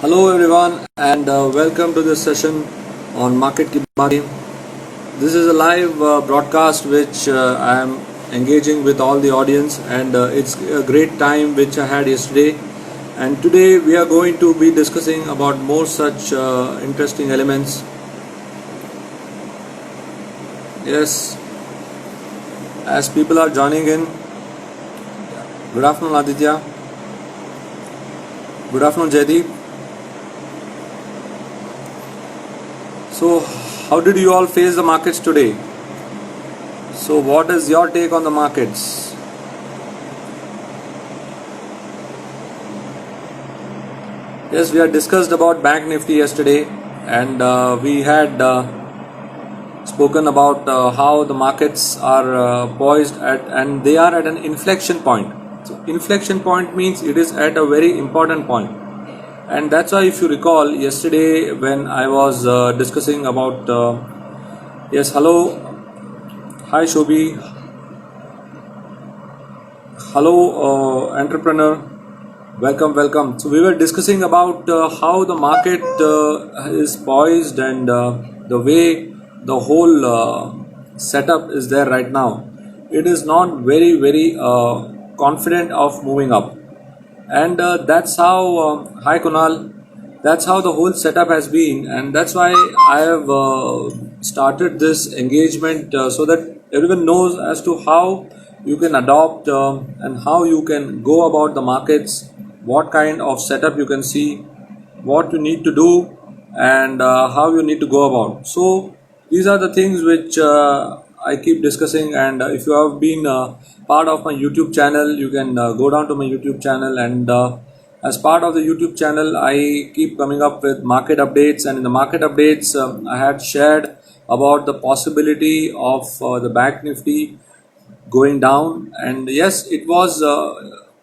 Hello everyone and welcome to this session on Market Ki Baatein. This is a live broadcast which I am engaging with all the audience, and it's a great time which I had yesterday, and today we are going to be discussing about more such interesting elements. Yes, as people are joining in, good afternoon Aditya, good afternoon Jaideep. So how did you all face the markets today? So what is your take on the markets? Yes, we had discussed about Bank Nifty yesterday, and we had spoken about how the markets are poised at, and they are at an inflection point. So inflection point means it is at a very important point, and that's why if you recall yesterday when I was discussing about yes, hello, hi Shobi, hello entrepreneur, welcome. So we were discussing about how the market is poised, and the way the whole setup is there right now. It is not very confident of moving up, and that's how hi Kunal, that's how the whole setup has been, and that's why I have started this engagement so that everyone knows as to how you can adopt and how you can go about the markets, what kind of setup you can see, what you need to do, and how you need to go about. So these are the things which I keep discussing, and if you have been part of my YouTube channel, you can go down to my YouTube channel, and as part of the YouTube channel, I keep coming up with market updates, and in the market updates, I had shared about the possibility of the Bank Nifty going down, and yes, it was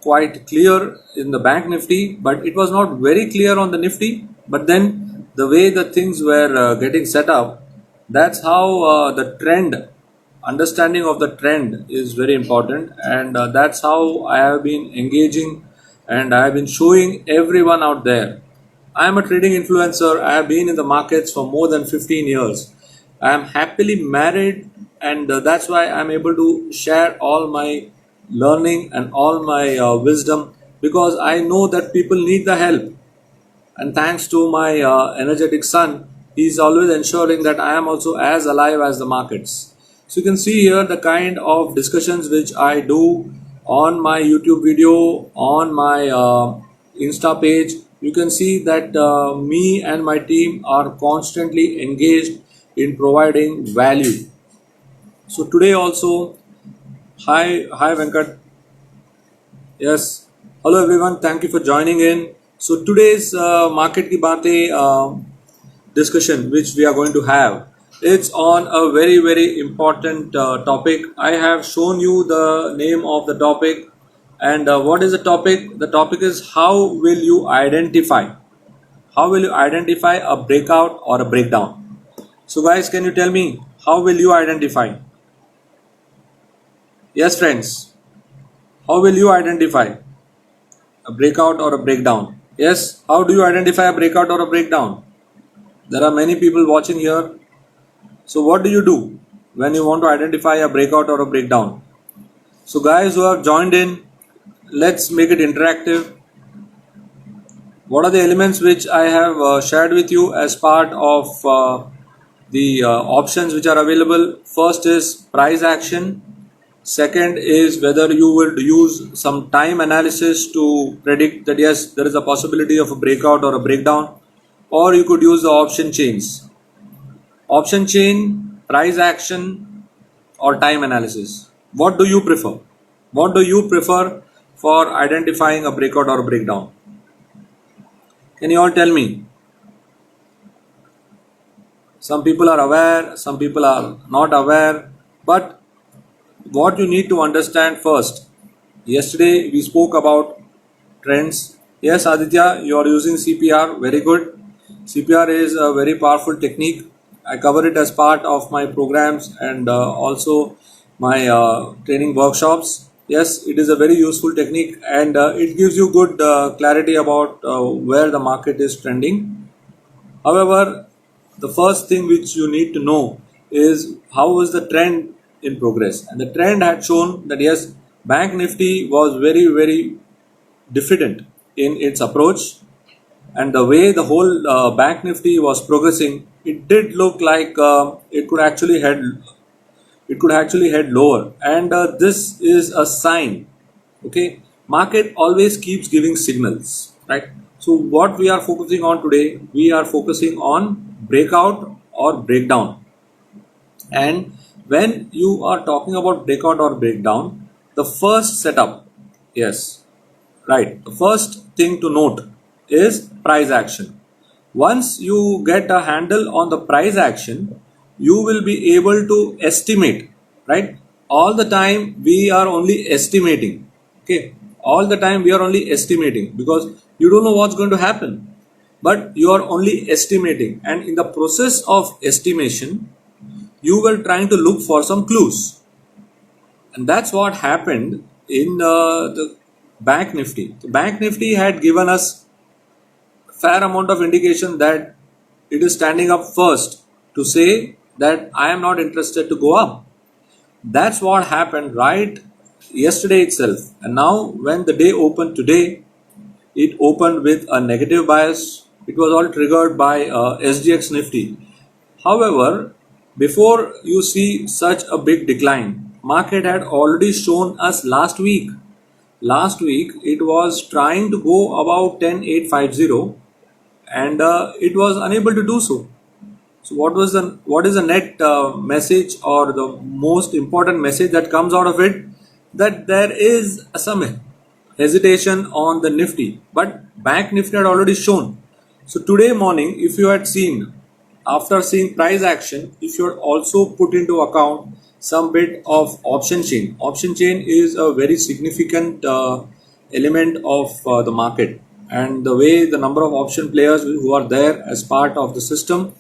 quite clear in the Bank Nifty, but it was not very clear on the Nifty. But then the way the things were getting set up, that's how the trend, understanding of the trend is very important, and that's how I have been engaging, and I have been showing everyone out there. I am a trading influencer. I have been in the markets for more than 15 years. I am happily married, and that's why I am able to share all my learning and all my wisdom, because I know that people need the help. And thanks to my energetic son, he is always ensuring that I am also as alive as the markets. So you can see here the kind of discussions which I do on my YouTube video, on my Insta page. You can see that me and my team are constantly engaged in providing value. So today also, hi Venkat. Yes. Hello everyone. Thank you for joining in. So today's Market Ki Baatein discussion which we are going to have, it's on a very important topic. I have shown you the name of the topic, and what is the topic? The topic is how will you identify a breakout or a breakdown. So guys, can you tell me how will you identify? Yes friends, how will you identify a breakout or a breakdown? Yes, how do you identify a breakout or a breakdown? There are many people watching here. So what do you do when you want to identify a breakout or a breakdown? So guys who have joined in, let's make it interactive. What are the elements which I have shared with you as part of the options which are available? First is price action. Second is whether you will use some time analysis to predict that yes, there is a possibility of a breakout or a breakdown, or you could use the option chains. Option chain, price action, or time analysis. What do you prefer? What do you prefer for identifying a breakout or a breakdown? Can you all tell me? Some people are aware, some people are not aware, but what you need to understand first. Yesterday we spoke about trends. Yes, Aditya, you are using CPR. Very good. CPR is a very powerful technique. I cover it as part of my programs and also my training workshops. Yes, it is a very useful technique, and it gives you good clarity about where the market is trending. However, the first thing which you need to know is how is the trend in progress. And the trend had shown that yes, Bank Nifty was very diffident in its approach, and the way the whole Bank Nifty was progressing, it did look like it could actually head lower, and this is a sign. Okay, market always keeps giving signals, right? So what we are focusing on today, we are focusing on breakout or breakdown. And when you are talking about breakout or breakdown, the first setup, yes, right, the first thing to note is price action. Once you get a handle on the price action, you will be able to estimate, right? All the time we are only estimating. Okay, all the time we are only estimating because you don't know what's going to happen, but you are only estimating, and in the process of estimation you were trying to look for some clues, and that's what happened in the Bank Nifty. The Bank Nifty had given us fair amount of indication that it is standing up first to say that I am not interested to go up. That's what happened right yesterday itself. And now, when the day opened today, it opened with a negative bias. It was all triggered by SGX Nifty. However, before you see such a big decline, market had already shown us last week. Last week, it was trying to go about 10850, and it was unable to do so. So what is the net message, or the most important message that comes out of it? That there is some hesitation on the Nifty, but Bank Nifty had already shown. So today morning, if you had seen, after seeing price action, if you had also put into account some bit of option chain. Option chain is a very significant element of the market, and the way the number of option players who are there as part of the system,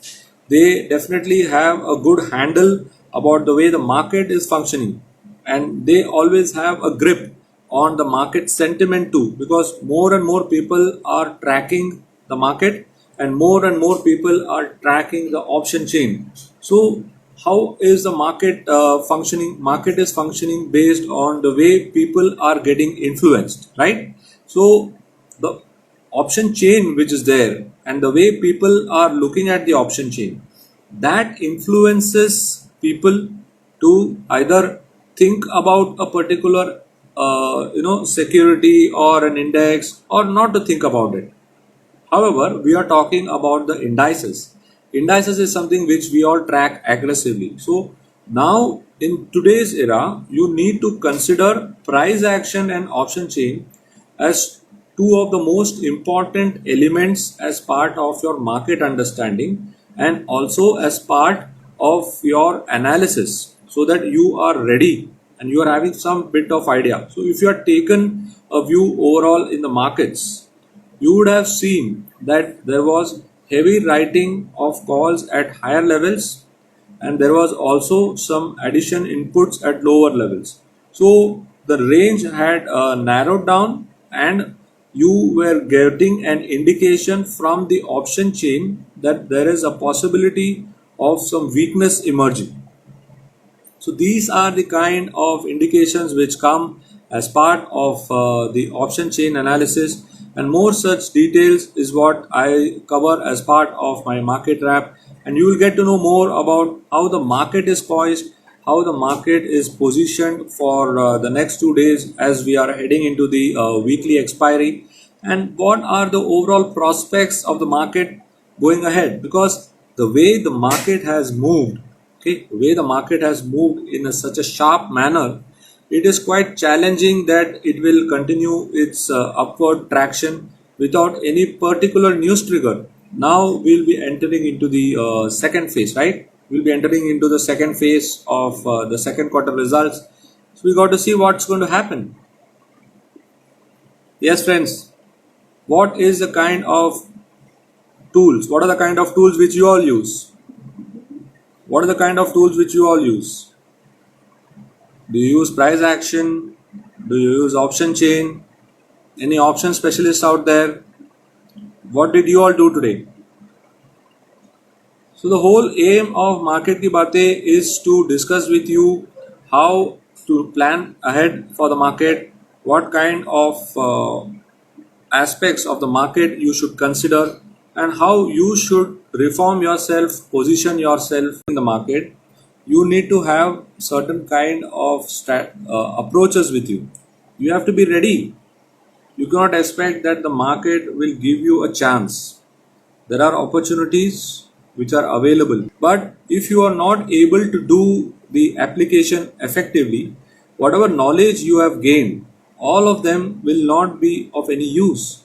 they definitely have a good handle about the way the market is functioning, and they always have a grip on the market sentiment too, because more and more people are tracking the market, and more people are tracking the option chain. So how is the market functioning? Market is functioning based on the way people are getting influenced, right? So the option chain which is there, and the way people are looking at the option chain, that influences people to either think about a particular security or an index, or not to think about it. However, we are talking about the indices. Indices is something which we all track aggressively. So now in today's era, you need to consider price action and option chain as two of the most important elements as part of your market understanding, and also as part of your analysis, so that you are ready and you are having some bit of idea. So if you are taken a view overall in the markets, you would have seen that there was heavy writing of calls at higher levels, and there was also some addition inputs at lower levels. So the range had narrowed down, and you were getting an indication from the option chain that there is a possibility of some weakness emerging. So these are the kind of indications which come as part of the option chain analysis, and more such details is what I cover as part of my market wrap. And you will get to know more about how the market is poised, how the market is positioned for the next 2 days as we are heading into the weekly expiry, and what are the overall prospects of the market going ahead. Because the way the market has moved, okay, the way the market has moved in such a sharp manner, it is quite challenging that it will continue its upward traction without any particular news trigger. Now we'll be entering into the second phase, right? We'll be entering into the second phase of the second quarter results. So we got to see what's going to happen. Yes, friends, what is the kind of tools? What are the kind of tools which you all use? What are the kind of tools which you all use? Do you use price action? Do you use option chain? Any option specialists out there? What did you all do today? So the whole aim of Market Ki Baatein is to discuss with you how to plan ahead for the market, what kind of aspects of the market you should consider, and how you should reform yourself, position yourself in the market. You need to have certain kind of approaches with you. You have to be ready. You cannot expect that the market will give you a chance. There are opportunities which are available, but if you are not able to do the application effectively, whatever knowledge you have gained, all of them will not be of any use.